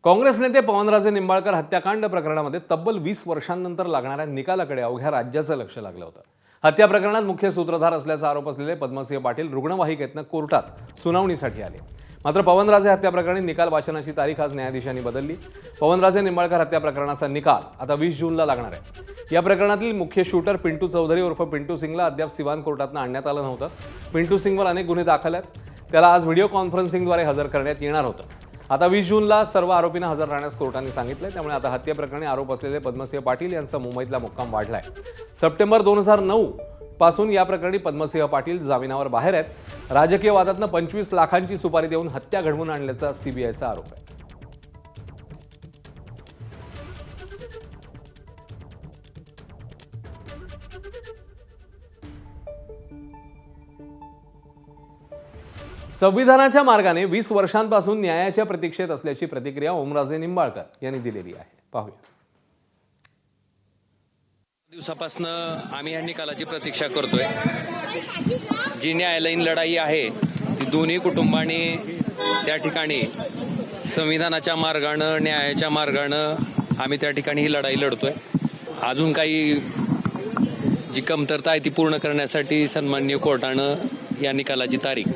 काँग्रेस नेते पवनराजे निंबाळकर हत्याकांड प्रकरणामध्ये तब्बल 20 वर्षांनंतर लागणाऱ्या निकालाकडे अवघ्या राज्याचं लक्ष लागलं होतं। हत्या प्रकरणात मुख्य सूत्रधार असल्याचा आरोप असलेले पद्मसिंह पाटील रुग्णवाहिकेतनं कोर्टात सुनावणीसाठी आले। मात्र पवनराजे हत्या प्रकरणी निकाल वाचनाची तारीख आज न्यायाधीशांनी बदलली। पवनराजे निंबाळकर हत्या प्रकरणाचा निकाल आता 20 जूनला लागणार आहे। या प्रकरणातील मुख्य शूटर पिंटू चौधरी उर्फ पिंटू सिंगला अद्याप सिवान कोर्टातनं आणण्यात आलं नव्हतं। पिंटू सिंगवर अनेक गुन्हे दाखल आहेत। त्याला आज व्हिडिओ कॉन्फरन्सिंगद्वारे हजर करण्यात येणार होतं। आता 20 जूनला सर्व आरोपींना हजर राहण्यास कोर्टाने सांगितलंय। त्यामुळे आता हत्या प्रकरणी आरोप असलेले पद्मसिंह पाटील यांचा मुंबईतला मुक्काम वाढलाय। सप्टेंबर 2009 पासून या प्रकरणी पद्मसिंह पाटील जामिनावर बाहेर आहेत। राजकीय वादातनं 25 लाखांची सुपारी देऊन हत्या घडवून आणल्याचा सीबीआयचा आरोप आहे। संविधानाच्या मार्गाने 20 वर्षांपासून न्यायाच्या प्रतीक्षेत असल्याची प्रतिक्रिया ओमराजे निंबाळकर यांनी दिलेली आहे। पाहूया। दिवसापासून आम्ही या निकालाची प्रतीक्षा करतोय। जी न्यायालयीन लढाई आहे ती दोन्ही कुटुंबांनी त्या ठिकाणी संविधानाच्या मार्गाने न्यायाच्या मार्गाने आम्ही त्या ठिकाणी ही लढाई लढतोय। अजून काही जी कमतरता आहे ती पूर्ण करण्यासाठी सन्माननीय कोर्टाने या निकालाची तारीख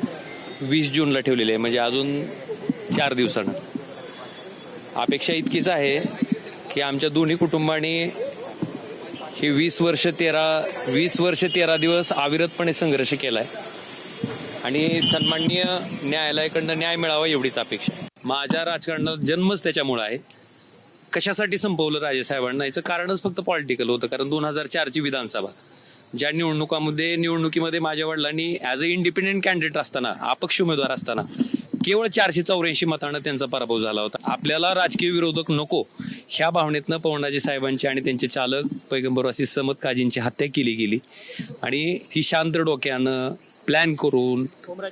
20 जूनला ठेवलेली आहे, म्हणजे अजून 4 दिवसानं। अपेक्षा इतकीच आहे की आमच्या दोन्ही कुटुंबांनी हे 20 वर्ष 13 दिवस अविरतपणे संघर्ष केलाय आणि सन्माननीय न्यायालयाकडनं न्याय मिळावा एवढीच अपेक्षा आहे। माझ्या राजकारणात जन्मच त्याच्यामुळे आहे। कशासाठी संपवलं राजेसाहेबांना याचं कारणच फक्त पॉलिटिकल होतं, कारण 2004ची विधानसभा ज्या निवडणुकीमध्ये माझ्या वडिलांनी ॲज अ इंडिपेंडेंट कॅन्डिडेट असताना, अपक्ष उमेदवार असताना केवळ 484 मतांना त्यांचा पराभव झाला होता। आपल्याला राजकीय विरोधक नको ह्या भावनेतनं पवनराजे साहेबांची आणि त्यांचे चालक पैगंबरवासी समद काजींची हत्या केली गेली आणि ही शांत डोक्यानं प्लॅन करून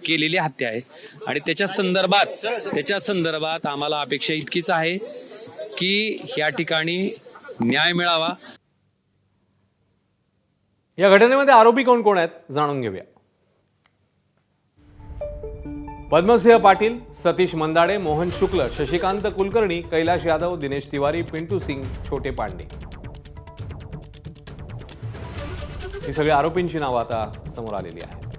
केलेली हत्या आहे। आणि त्याच्या संदर्भात आम्हाला अपेक्षा इतकीच आहे की या ठिकाणी न्याय मिळावा। या घटनेमध्ये आरोपी कोण कोण आहेत जाणून घेऊया। पद्मसिंह पाटील, सतीश मंदाडे, मोहन शुक्ल, शशिकांत कुलकर्णी, कैलाश यादव, दिनेश तिवारी, पिंटू सिंग, छोटे पांडे ही सगळी आरोपींची नावं आता समोर आलेली आहेत।